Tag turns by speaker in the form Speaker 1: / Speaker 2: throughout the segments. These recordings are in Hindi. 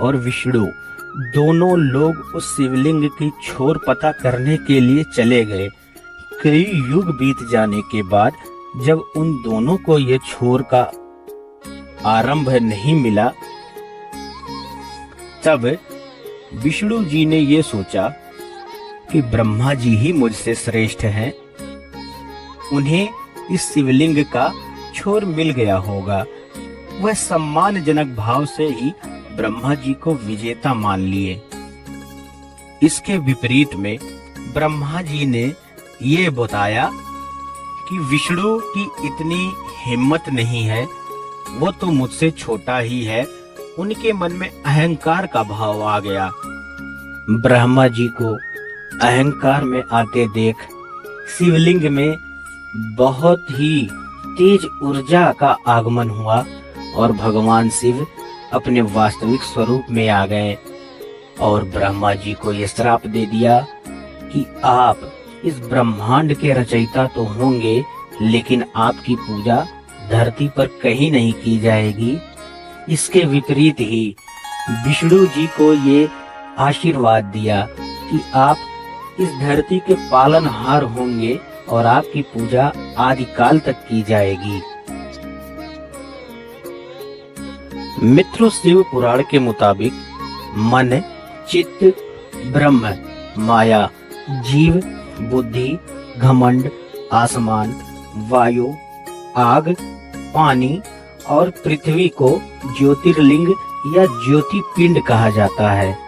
Speaker 1: और विष्णु दोनों लोग उस शिवलिंग की छोर पता करने के लिए चले गए। कई युग बीत जाने के बाद जब उन दोनों को ये छोर का आरंभ नहीं मिला, तब विष्णु जी ने ये सोचा कि ब्रह्मा जी ही मुझसे श्रेष्ठ हैं। उन्हें इस शिवलिंग का छोर मिल गया होगा। वह सम्मानजनक भाव से ही ब्रह्मा जी को विजेता मान लिए। इसके विपरीत में ब्रह्मा जी ने ये बताया कि विष्णु की इतनी हिम्मत नहीं है, वो तो मुझसे छोटा ही है। उनके मन में अहंकार का भाव आ गया। ब्रह्मा जी को अहंकार में आते देख शिवलिंग में बहुत ही तेज ऊर्जा का आगमन हुआ और भगवान शिव अपने वास्तविक स्वरूप में आ गए और ब्रह्मा जी को यह श्राप दे दिया कि आप इस ब्रह्मांड के रचयिता तो होंगे, लेकिन आपकी पूजा धरती पर कहीं नहीं की जाएगी। इसके विपरीत ही विष्णु जी को ये आशीर्वाद दिया कि आप इस धरती के पालनहार होंगे और आपकी पूजा आदिकाल तक की जाएगी। मित्रों, शिव पुराण के मुताबिक मन, चित्त, ब्रह्म, माया, जीव, बुद्धि, घमंड, आसमान, वायु, आग, पानी और पृथ्वी को ज्योतिर्लिंग या ज्योति पिंड कहा जाता है।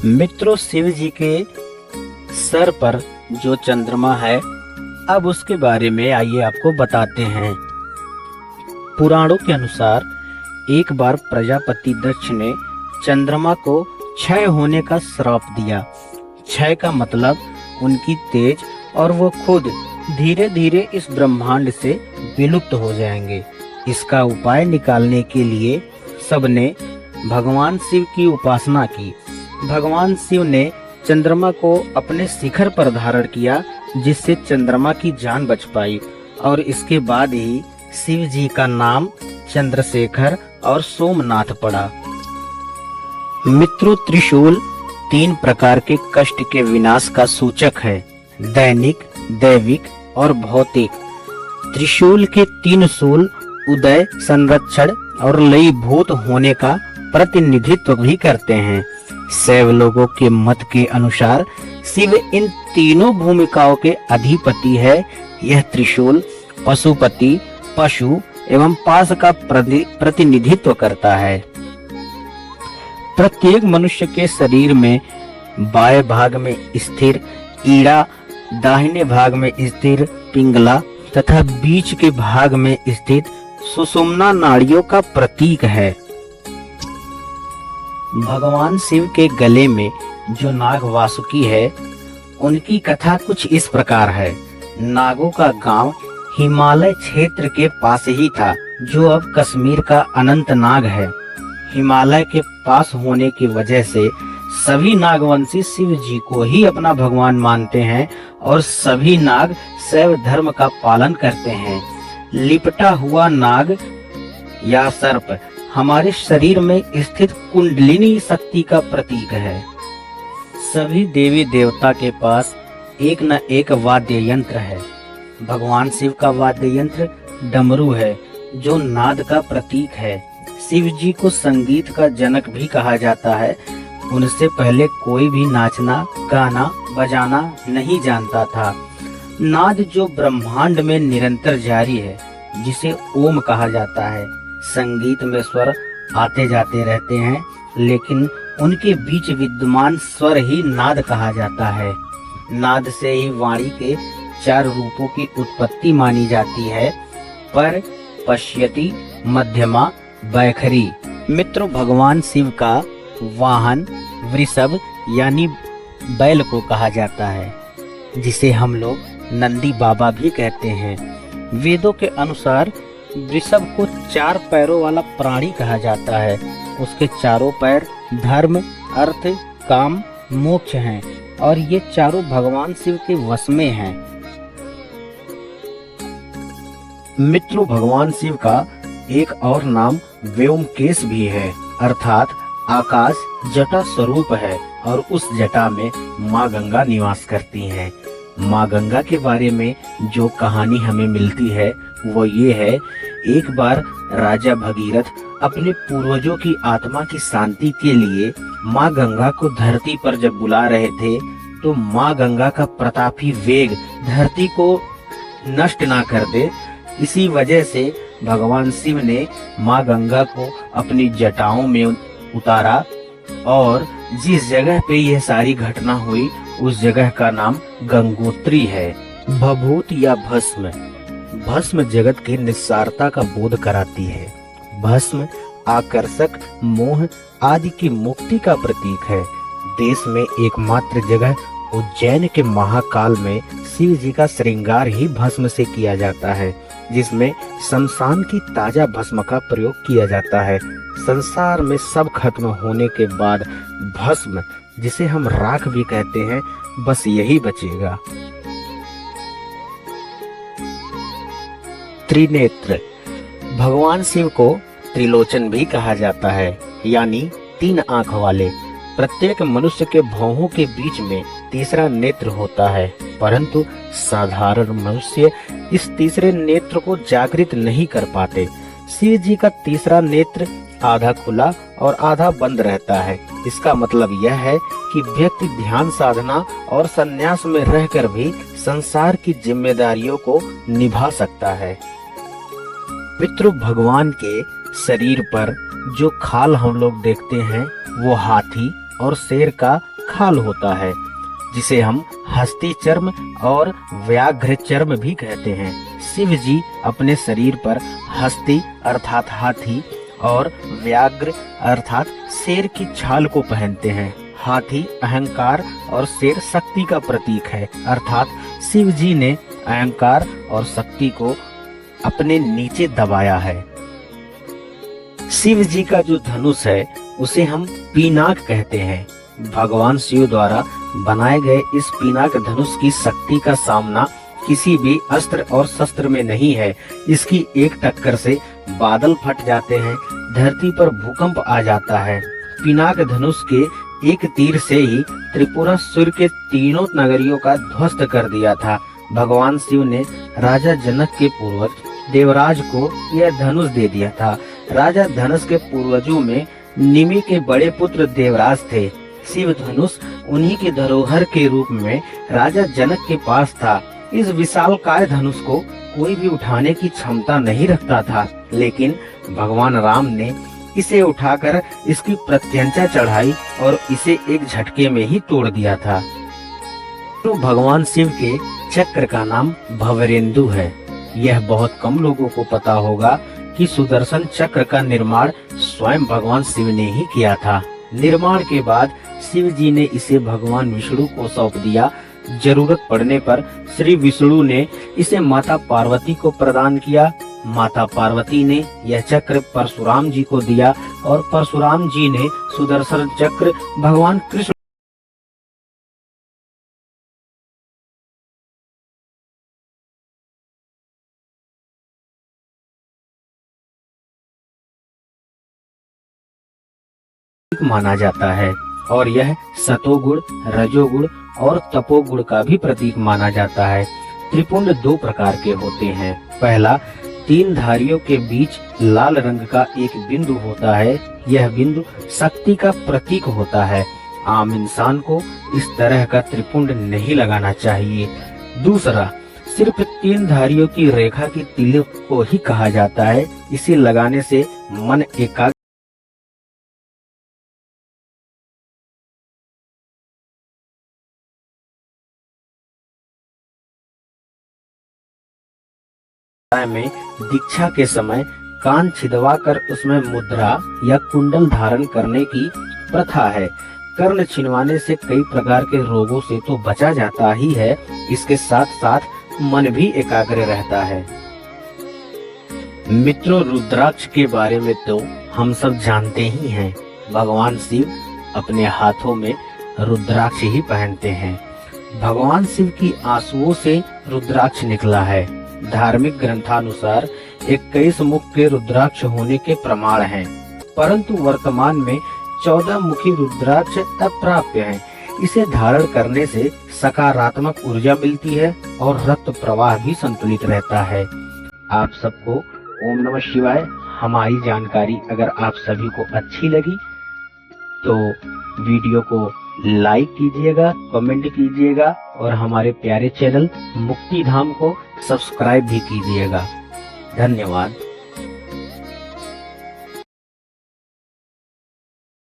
Speaker 1: मित्रों, शिव जी के सर पर जो चंद्रमा है, अब उसके बारे में आइए आपको बताते हैं। पुराणों के अनुसार एक बार प्रजापति दक्ष ने चंद्रमा को क्षय होने का श्राप दिया। क्षय का मतलब उनकी तेज और वो खुद धीरे धीरे इस ब्रह्मांड से विलुप्त हो जाएंगे। इसका उपाय निकालने के लिए सबने भगवान शिव की उपासना की। भगवान शिव ने चंद्रमा को अपने शिखर पर धारण किया, जिससे चंद्रमा की जान बच पाई और इसके बाद ही शिव जी का नाम चंद्रशेखर और सोमनाथ पड़ा। मित्रों, त्रिशूल 3 प्रकार के कष्ट के विनाश का सूचक है: दैनिक, दैविक और भौतिक। त्रिशूल के 3 शूल उदय, संरक्षण और लयीभूत होने का प्रतिनिधित्व भी करते हैं। शैव लोगों के मत के अनुसार शिव इन तीनों भूमिकाओं के अधिपति है। यह त्रिशूल पशुपति, पशु एवं पाश का प्रतिनिधित्व करता है। प्रत्येक मनुष्य के शरीर में बाएं भाग में स्थिर ईड़ा, दाहिने भाग में स्थिर पिंगला तथा बीच के भाग में स्थित सुषुम्ना नाड़ियों का प्रतीक है। भगवान शिव के गले में जो नाग वासुकी है, उनकी कथा कुछ इस प्रकार है। नागों का गांव हिमालय क्षेत्र के पास ही था, जो अब कश्मीर का अनंतनाग है। हिमालय के पास होने की वजह से सभी नागवंशी शिव जी को ही अपना भगवान मानते हैं और सभी नाग शैव धर्म का पालन करते हैं। लिपटा हुआ नाग या सर्प हमारे शरीर में स्थित कुंडलिनी शक्ति का प्रतीक है। सभी देवी देवता के पास एक न एक वाद्य यंत्र है। भगवान शिव का वाद्य यंत्र डमरू है, जो नाद का प्रतीक है। शिव जी को संगीत का जनक भी कहा जाता है। उनसे पहले कोई भी नाचना, गाना, बजाना नहीं जानता था। नाद जो ब्रह्मांड में निरंतर जारी है, जिसे ओम कहा जाता है। संगीत में स्वर आते जाते रहते हैं, लेकिन उनके बीच विद्यमान स्वर ही नाद कहा जाता है। नाद से ही वाणी के 4 रूपों की उत्पत्ति मानी जाती है: पर, पश्यति, मध्यमा, बैखरी। मित्रों, भगवान शिव का वाहन वृषभ यानी बैल को कहा जाता है, जिसे हम लोग नंदी बाबा भी कहते हैं। वेदों के अनुसार वृषभ को 4 पैरों वाला प्राणी कहा जाता है। उसके चारों पैर धर्म, अर्थ, काम, मोक्ष हैं और ये चारों भगवान शिव के वश में हैं। मित्रों, भगवान शिव का एक और नाम व्योमकेश भी है। अर्थात आकाश जटा स्वरूप है और उस जटा में माँ गंगा निवास करती हैं। माँ गंगा के बारे में जो कहानी हमें मिलती है वो ये है, एक बार राजा भगीरथ अपने पूर्वजों की आत्मा की शांति के लिए माँ गंगा को धरती पर जब बुला रहे थे तो माँ गंगा का प्रतापी वेग धरती को नष्ट ना कर दे, इसी वजह से भगवान शिव ने माँ गंगा को अपनी जटाओं में उतारा और जिस जगह पे यह सारी घटना हुई उस जगह का नाम गंगोत्री है। भभूत या भस्म, भस्म जगत की निस्सारता का बोध कराती है। भस्म आकर्षक, मोह आदि की मुक्ति का प्रतीक है। देश में एकमात्र जगह उज्जैन के महाकाल में शिव जी का श्रृंगार ही भस्म से किया जाता है, जिसमें शमशान की ताजा भस्म का प्रयोग किया जाता है। संसार में सब खत्म होने के बाद भस्म, जिसे हम राख भी कहते हैं, बस यही बचेगा। त्रिनेत्र, भगवान शिव को त्रिलोचन भी कहा जाता है, यानी 3 आंख वाले। प्रत्येक मनुष्य के भौहों के बीच में तीसरा नेत्र होता है, परंतु साधारण मनुष्य इस तीसरे नेत्र को जागृत नहीं कर पाते। शिव जी का तीसरा नेत्र आधा खुला और आधा बंद रहता है। इसका मतलब यह है कि व्यक्ति ध्यान साधना और संन्यास में रहकर भी संसार की जिम्मेदारियों को निभा सकता है। मित्रों, भगवान के शरीर पर जो खाल हम लोग देखते हैं वो हाथी और शेर का खाल होता है, जिसे हम हस्ती चर्म और व्याघ्र चर्म भी कहते हैं। शिव जी अपने शरीर पर हस्ती अर्थात हाथी और व्याघ्र अर्थात शेर की छाल को पहनते हैं। हाथी अहंकार और शेर शक्ति का प्रतीक है, अर्थात शिव जी ने अहंकार और शक्ति को अपने नीचे दबाया है। शिव जी का जो धनुष है उसे हम पिनाक कहते हैं। भगवान शिव द्वारा बनाए गए इस पिनाक धनुष की शक्ति का सामना किसी भी अस्त्र और शस्त्र में नहीं है। इसकी एक टक्कर से बादल फट जाते हैं, धरती पर भूकंप आ जाता है। पिनाक धनुष के एक तीर से ही त्रिपुरासुर के तीनों नगरियों का ध्वस्त कर दिया था। भगवान शिव ने राजा जनक के पूर्वज देवराज को यह धनुष दे दिया था। राजा धनुष के पूर्वजों में निमि के बड़े पुत्र देवराज थे। शिव धनुष उन्हीं के धरोहर के रूप में राजा जनक के पास था। इस विशालकाय धनुष को कोई भी उठाने की क्षमता नहीं रखता था, लेकिन भगवान राम ने इसे उठाकर इसकी प्रत्यंचा चढ़ाई और इसे एक झटके में ही तोड़ दिया था। तो भगवान शिव के चक्र का नाम भवरेंदु है। यह बहुत कम लोगों को पता होगा कि सुदर्शन चक्र का निर्माण स्वयं भगवान शिव ने ही किया था। निर्माण के बाद शिव जी ने इसे भगवान विष्णु को सौंप दिया। जरूरत पड़ने पर श्री विष्णु ने इसे माता पार्वती को प्रदान किया। माता पार्वती ने यह चक्र परशुराम जी को दिया और परशुराम जी ने सुदर्शन चक्र भगवान कृष्ण माना जाता है और यह सतोगुण, रजोगुण और तपोगुण का भी प्रतीक माना जाता है। त्रिपुंड 2 प्रकार के होते हैं। पहला, 3 धारियों के बीच लाल रंग का एक बिंदु होता है। यह बिंदु शक्ति का प्रतीक होता है। आम इंसान को इस तरह का त्रिपुंड नहीं लगाना चाहिए। दूसरा, सिर्फ 3 धारियों की रेखा की तिलक को ही कहा जाता है। इसे लगाने से मन एकाग्र में दीक्षा के समय कान छिदवाकर उसमें मुद्रा या कुंडल धारण करने की प्रथा है। कर्ण छिनवाने से कई प्रकार के रोगों से तो बचा जाता ही है, इसके साथ साथ मन भी एकाग्र रहता है। मित्रों, रुद्राक्ष के बारे में तो हम सब जानते ही हैं। भगवान शिव अपने हाथों में रुद्राक्ष ही पहनते हैं। भगवान शिव की आंसुओं से रुद्राक्ष निकला है। धार्मिक ग्रंथानुसार 21 मुख के रुद्राक्ष होने के प्रमाण हैं। परंतु वर्तमान में 14 मुखी रुद्राक्ष अप्राप्य है। इसे धारण करने से सकारात्मक ऊर्जा मिलती है और रक्त प्रवाह भी संतुलित रहता है। आप सबको ओम नमः शिवाय। हमारी जानकारी अगर आप सभी को अच्छी लगी तो वीडियो को लाइक कीजिएगा, कमेंट कीजिएगा और हमारे प्यारे चैनल मुक्ति धाम को सब्सक्राइब भी कीजिएगा। धन्यवाद।